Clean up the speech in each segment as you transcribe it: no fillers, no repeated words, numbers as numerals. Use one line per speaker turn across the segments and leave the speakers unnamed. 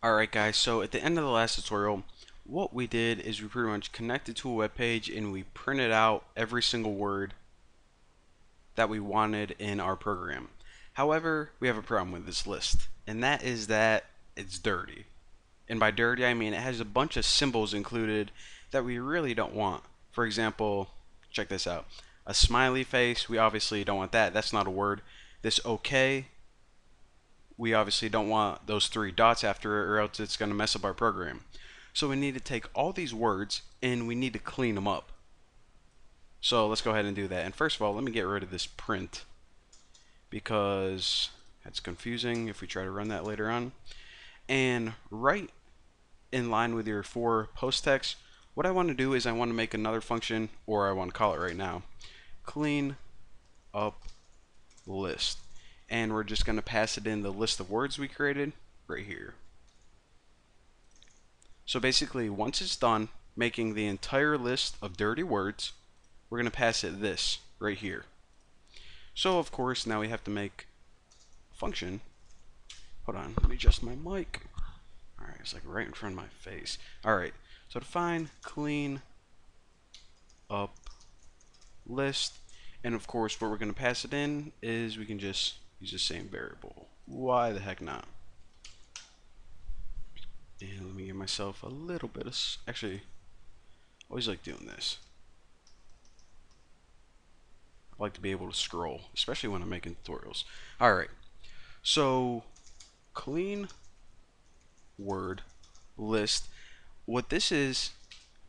Alright guys, so at the end of the last tutorial, what we did is we pretty much connected to a web page and we printed out every single word that we wanted in our program. However, we have a problem with this list, and that is that it's dirty. And by dirty, I mean it has a bunch of symbols included that we really don't want. For example, check this out. A smiley face, we obviously don't want that. That's not a word. This okay, we obviously don't want those three dots after it or else it's going to mess up our program. So we need to take all these words and we need to clean them up. So let's go ahead and do that. And first of all, let me get rid of this print because that's confusing if we try to run that later on. And right in line with your for post text, what I want to do is I want to make another function, or I want to call it right now, clean up list. And we're just going to pass it in the list of words we created right here. So basically, once it's done making the entire list of dirty words, we're going to pass it this right here. So of course, now we have to make a function. Hold on, let me adjust my mic. Alright, it's like right in front of my face. Alright, so define clean up list. And of course, what we're going to pass it in is we can just use the same variable. Why the heck not? And let me give myself a little bit of, actually, I always like doing this. I like to be able to scroll, especially when I'm making tutorials. Alright, so clean word list. What this is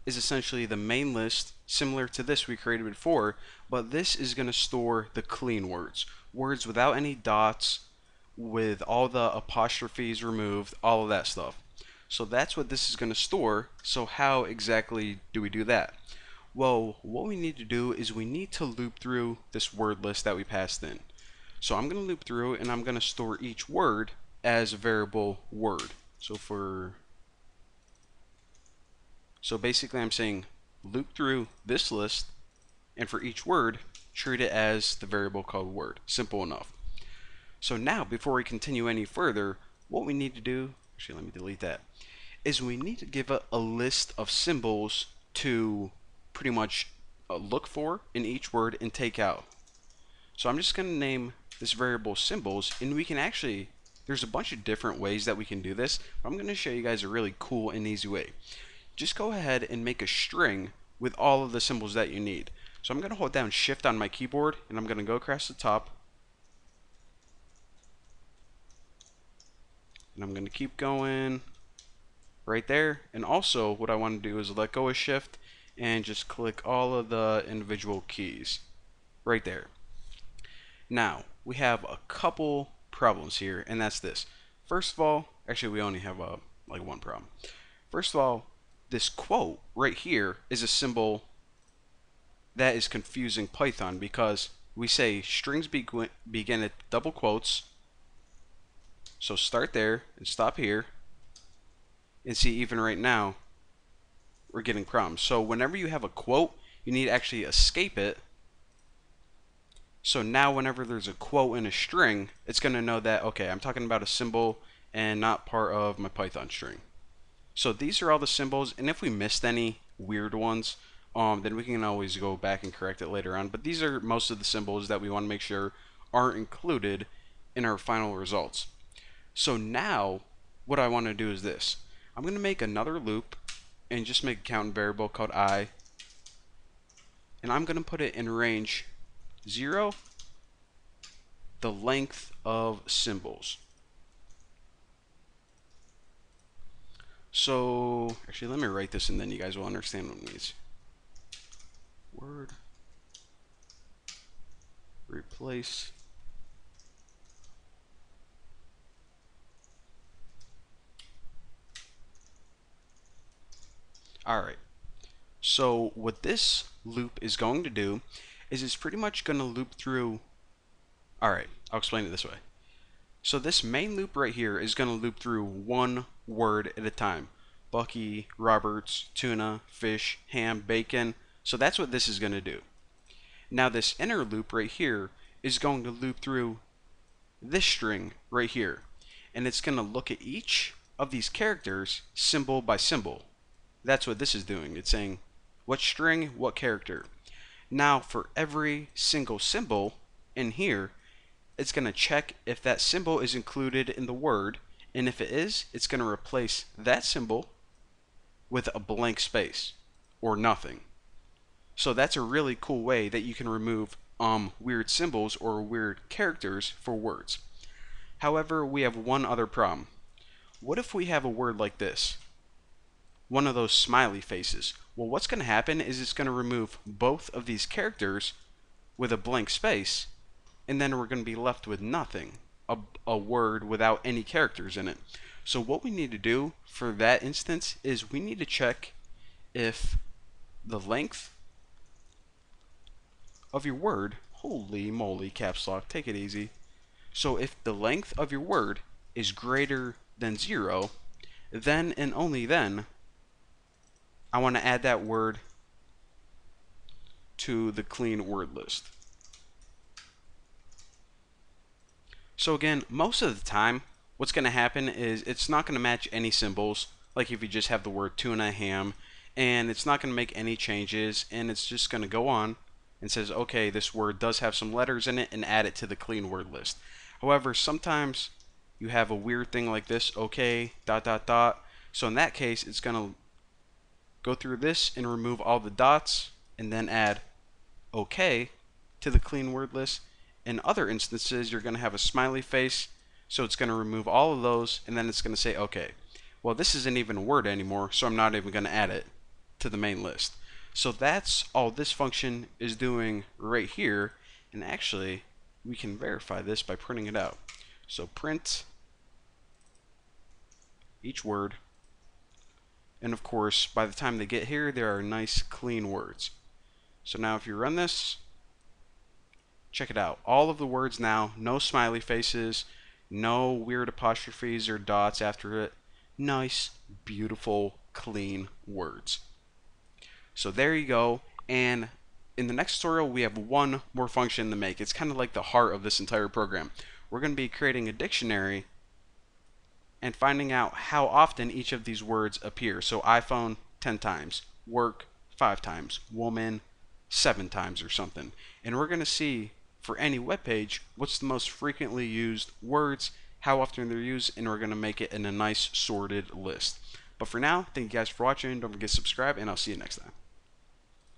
essentially the main list, similar to this we created before, but this is going to store the clean words. Words without any dots, with all the apostrophes removed, all of that stuff. So that's what this is going to store. So how exactly do we do that? Well, what we need to do is we need to loop through this word list that we passed in. So I'm going to loop through and I'm going to store each word as a variable word. So basically I'm saying loop through this list, and for each word treat it as the variable called word. Simple enough. So now before we continue any further, what we need to do, actually let me delete that, is we need to give a list of symbols to pretty much look for in each word and take out. So I'm just going to name this variable symbols, and we can actually, there's a bunch of different ways that we can do this, but I'm going to show you guys a really cool and easy way. Just go ahead and make a string with all of the symbols that you need. So I'm going to hold down shift on my keyboard and I'm going to go across the top, and I'm going to keep going right there. And also what I want to do is let go of shift and just click all of the individual keys right there. Now we have a couple problems here, and that's this. First of all, actually we only have like one problem. First of all, this quote right here is a symbol that is confusing Python because we say strings begin at double quotes. So start there and stop here, and see even right now we're getting problems. So whenever you have a quote, you need to actually escape it. So now whenever there's a quote in a string, it's going to know that, okay, I'm talking about a symbol and not part of my Python string. So these are all the symbols, and if we missed any weird ones, then we can always go back and correct it later on. But these are most of the symbols that we want to make sure aren't included in our final results. So now what I want to do is this. I'm going to make another loop and just make a count variable called I, and I'm going to put it in range 0, the length of symbols. So actually let me write this and then you guys will understand what it means. Word replace alright. So what this loop is going to do is it's pretty much going to loop through. Alright, I'll explain it this way. So this main loop right here is going to loop through one word at a time. Bucky, Roberts, tuna, fish, ham, bacon. So that's what this is going to do. Now this inner loop right here is going to loop through this string right here. And it's going to look at each of these characters symbol by symbol. That's what this is doing. It's saying what string, what character. Now for every single symbol in here, it's going to check if that symbol is included in the word, and if it is, it's going to replace that symbol with a blank space or nothing. So that's a really cool way that you can remove weird symbols or weird characters for words. However, we have one other problem. What if we have a word like this? One of those smiley faces. Well, what's going to happen is it's going to remove both of these characters with a blank space, and then we're going to be left with nothing, a word without any characters in it. So what we need to do for that instance is we need to check if the length of your word, holy moly, caps lock, take it easy. So if the length of your word is greater than 0, then and only then I want to add that word to the clean word list. So again, most of the time what's going to happen is it's not going to match any symbols, like if you just have the word tuna ham, and it's not going to make any changes, and it's just going to go on and says, okay, this word does have some letters in it, and add it to the clean word list. However, sometimes you have a weird thing like this, okay, ... So in that case, it's going to go through this and remove all the dots, and then add okay to the clean word list. In other instances, you're going to have a smiley face, so it's going to remove all of those, and then it's going to say okay. Well, this isn't even a word anymore, so I'm not even going to add it to the main list. So that's all this function is doing right here, and actually we can verify this by printing it out. So print each word, and of course by the time they get here there are nice clean words. So now if you run this, check it out. All of the words now, no smiley faces, no weird apostrophes or dots after it. Nice, beautiful, clean words. So there you go. And in the next tutorial, we have one more function to make. It's kind of like the heart of this entire program. We're going to be creating a dictionary and finding out how often each of these words appear. So iPhone 10 times, work 5 times, woman 7 times or something. And we're going to see for any web page what's the most frequently used words, how often they're used, and we're going to make it in a nice sorted list. But for now, thank you guys for watching. Don't forget to subscribe, and I'll see you next time.